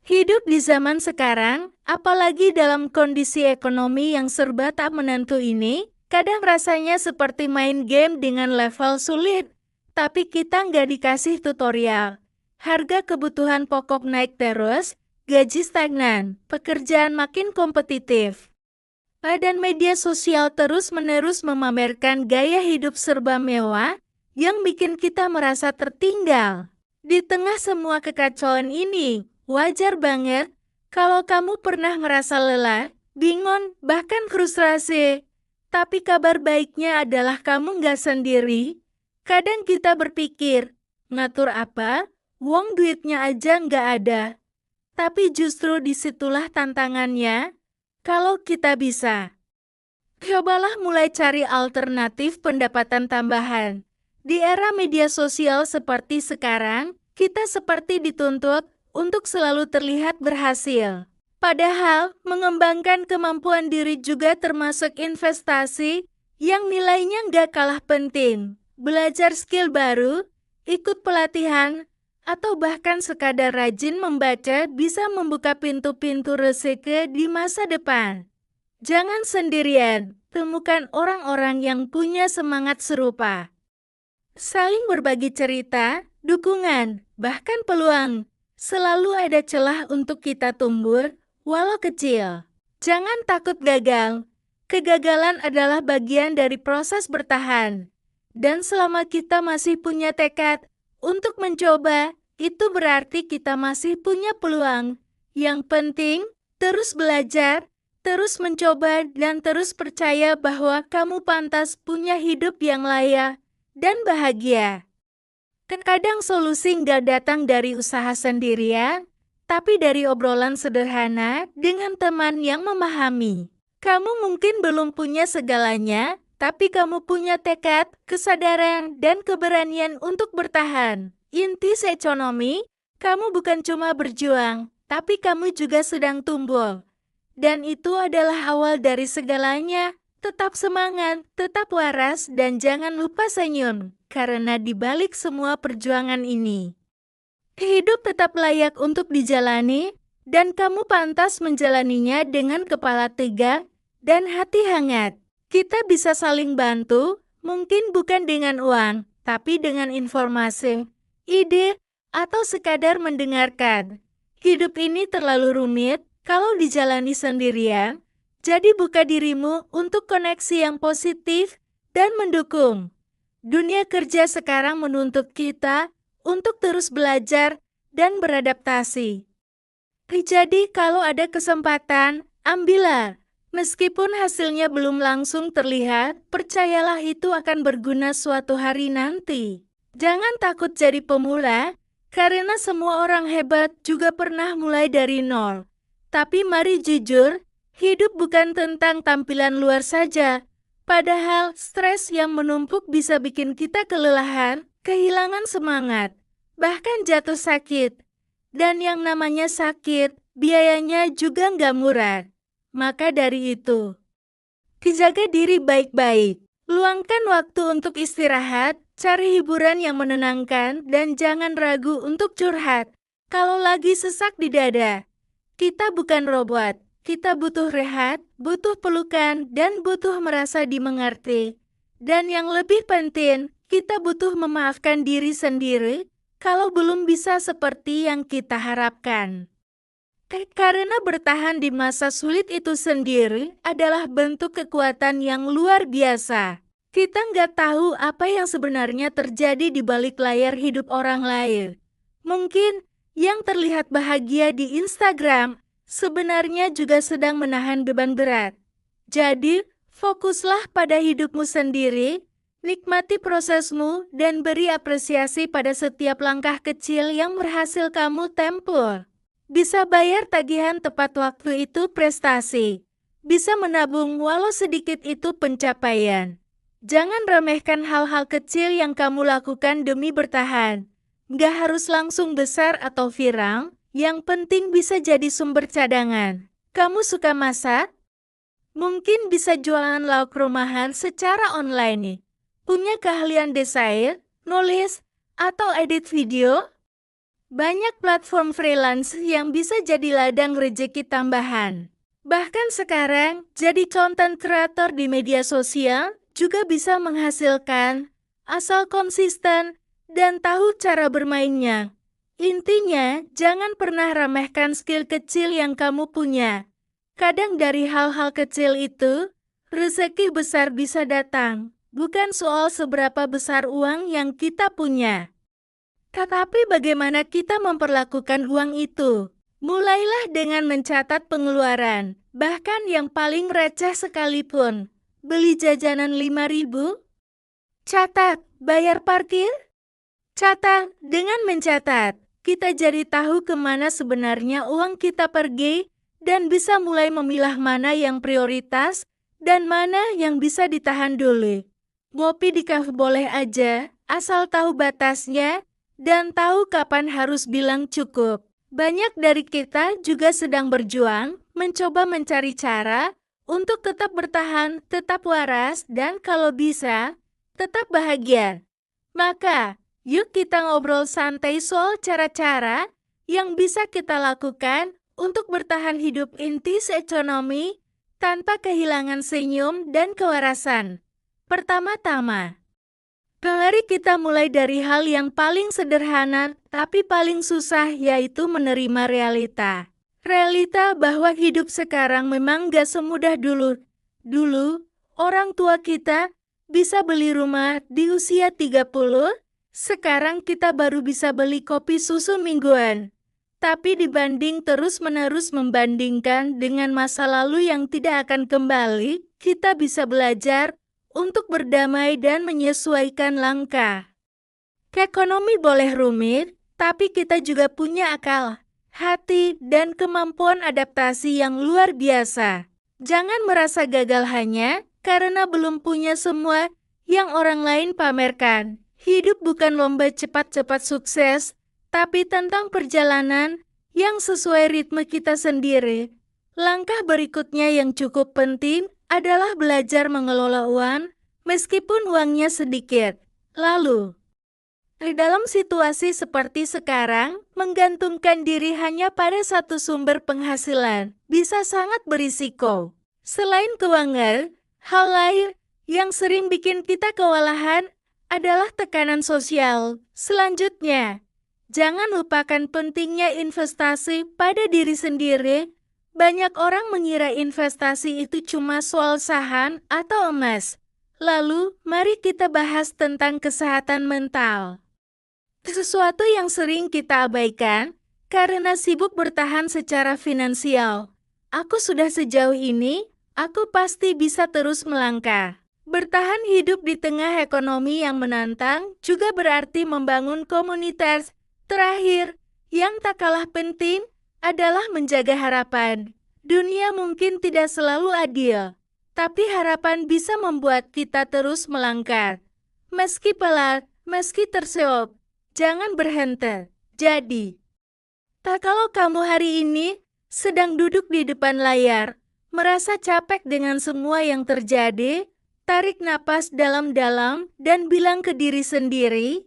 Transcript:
Hidup di zaman sekarang, apalagi dalam kondisi ekonomi yang serba tak menentu ini, kadang rasanya seperti main game dengan level sulit. Tapi kita nggak dikasih tutorial. Harga kebutuhan pokok naik terus, gaji stagnan, pekerjaan makin kompetitif. Dan media sosial terus-menerus memamerkan gaya hidup serba mewah yang bikin kita merasa tertinggal. Di tengah semua kekacauan ini, wajar banget kalau kamu pernah merasa lelah, bingung, bahkan frustrasi. Tapi kabar baiknya adalah kamu nggak sendiri. Kadang kita berpikir, ngatur apa? Wong duitnya aja nggak ada. Tapi justru disitulah tantangannya. Kalau kita bisa, cobalah mulai cari alternatif pendapatan tambahan. Di era media sosial seperti sekarang, kita seperti dituntut untuk selalu terlihat berhasil. Padahal, mengembangkan kemampuan diri juga termasuk investasi yang nilainya nggak kalah penting. Belajar skill baru, ikut pelatihan, atau bahkan sekadar rajin membaca bisa membuka pintu-pintu rezeki di masa depan. Jangan sendirian, temukan orang-orang yang punya semangat serupa. Saling berbagi cerita, dukungan, bahkan peluang. Selalu ada celah untuk kita tumbuh, walau kecil. Jangan takut gagal. Kegagalan adalah bagian dari proses bertahan. Dan selama kita masih punya tekad untuk mencoba, itu berarti kita masih punya peluang. Yang penting, terus belajar, terus mencoba, dan terus percaya bahwa kamu pantas punya hidup yang layak dan bahagia. Kadang solusi nggak datang dari usaha sendirian, tapi dari obrolan sederhana dengan teman yang memahami. Kamu mungkin belum punya segalanya, tapi kamu punya tekad, kesadaran, dan keberanian untuk bertahan. Inti ekonomi, kamu bukan cuma berjuang, tapi kamu juga sedang tumbuh. Dan itu adalah awal dari segalanya. Tetap semangat, tetap waras, dan jangan lupa senyum. Karena di balik semua perjuangan ini, hidup tetap layak untuk dijalani, dan kamu pantas menjalaninya dengan kepala tegak dan hati hangat. Kita bisa saling bantu, mungkin bukan dengan uang, tapi dengan informasi, ide, atau sekadar mendengarkan. Hidup ini terlalu rumit kalau dijalani sendirian, jadi buka dirimu untuk koneksi yang positif dan mendukung. Dunia kerja sekarang menuntut kita untuk terus belajar dan beradaptasi. Jadi kalau ada kesempatan, ambillah. Meskipun hasilnya belum langsung terlihat, percayalah itu akan berguna suatu hari nanti. Jangan takut jadi pemula, karena semua orang hebat juga pernah mulai dari nol. Tapi mari jujur, hidup bukan tentang tampilan luar saja. Padahal stres yang menumpuk bisa bikin kita kelelahan, kehilangan semangat, bahkan jatuh sakit. Dan yang namanya sakit, biayanya juga nggak murah. Maka dari itu, jaga diri baik-baik. Luangkan waktu untuk istirahat, cari hiburan yang menenangkan, dan jangan ragu untuk curhat. Kalau lagi sesak di dada, kita bukan robot. Kita butuh rehat, butuh pelukan, dan butuh merasa dimengerti. Dan yang lebih penting, kita butuh memaafkan diri sendiri kalau belum bisa seperti yang kita harapkan. Karena bertahan di masa sulit itu sendiri adalah bentuk kekuatan yang luar biasa. Kita nggak tahu apa yang sebenarnya terjadi di balik layar hidup orang lain. Mungkin yang terlihat bahagia di Instagram sebenarnya juga sedang menahan beban berat. Jadi, fokuslah pada hidupmu sendiri, nikmati prosesmu, dan beri apresiasi pada setiap langkah kecil yang berhasil kamu tempuh. Bisa bayar tagihan tepat waktu itu prestasi. Bisa menabung walau sedikit itu pencapaian. Jangan remehkan hal-hal kecil yang kamu lakukan demi bertahan. Nggak harus langsung besar atau viral, yang penting bisa jadi sumber cadangan. Kamu suka masak? Mungkin bisa jualan lauk rumahan secara online nih. Punya keahlian desain, nulis, atau edit video? Banyak platform freelance yang bisa jadi ladang rezeki tambahan. Bahkan sekarang, jadi content creator di media sosial juga bisa menghasilkan, asal konsisten dan tahu cara bermainnya. Intinya, jangan pernah remehkan skill kecil yang kamu punya. Kadang dari hal-hal kecil itu, rezeki besar bisa datang. Bukan soal seberapa besar uang yang kita punya, tetapi bagaimana kita memperlakukan uang itu. Mulailah dengan mencatat pengeluaran, bahkan yang paling receh sekalipun. Beli jajanan 5.000, catat. Bayar parkir, catat. Dengan mencatat, kita jadi tahu kemana sebenarnya uang kita pergi dan bisa mulai memilah mana yang prioritas dan mana yang bisa ditahan dulu. Ngopi di kafe boleh aja, asal tahu batasnya dan tahu kapan harus bilang cukup. Banyak dari kita juga sedang berjuang, mencoba mencari cara untuk tetap bertahan, tetap waras, dan kalau bisa, tetap bahagia. Maka, yuk kita ngobrol santai soal cara-cara yang bisa kita lakukan untuk bertahan hidup in this economy tanpa kehilangan senyum dan kewarasan. Pertama-tama, mari kita mulai dari hal yang paling sederhana tapi paling susah, yaitu menerima realita. Realita bahwa hidup sekarang memang gak semudah dulu. Dulu, orang tua kita bisa beli rumah di usia 30, sekarang kita baru bisa beli kopi susu mingguan. Tapi dibanding terus-menerus membandingkan dengan masa lalu yang tidak akan kembali, kita bisa belajar untuk berdamai dan menyesuaikan langkah. Ekonomi boleh rumit, tapi kita juga punya akal, hati, dan kemampuan adaptasi yang luar biasa. Jangan merasa gagal hanya karena belum punya semua yang orang lain pamerkan. Hidup bukan lomba cepat-cepat sukses, tapi tentang perjalanan yang sesuai ritme kita sendiri. Langkah berikutnya yang cukup penting adalah belajar mengelola uang, meskipun uangnya sedikit. Lalu, di dalam situasi seperti sekarang, menggantungkan diri hanya pada satu sumber penghasilan bisa sangat berisiko. Selain keuangan, hal lain yang sering bikin kita kewalahan adalah tekanan sosial. Selanjutnya, jangan lupakan pentingnya investasi pada diri sendiri. Banyak orang mengira investasi itu cuma soal saham atau emas. Lalu, mari kita bahas tentang kesehatan mental. Sesuatu yang sering kita abaikan karena sibuk bertahan secara finansial. Aku sudah sejauh ini, aku pasti bisa terus melangkah. Bertahan hidup di tengah ekonomi yang menantang juga berarti membangun komunitas. Terakhir, yang tak kalah penting adalah menjaga harapan. Dunia mungkin tidak selalu adil, tapi harapan bisa membuat kita terus melangkah. Meski pelat, meski terseok, jangan berhenti. Jadi, kalau kamu hari ini sedang duduk di depan layar, merasa capek dengan semua yang terjadi, tarik napas dalam-dalam dan bilang ke diri sendiri,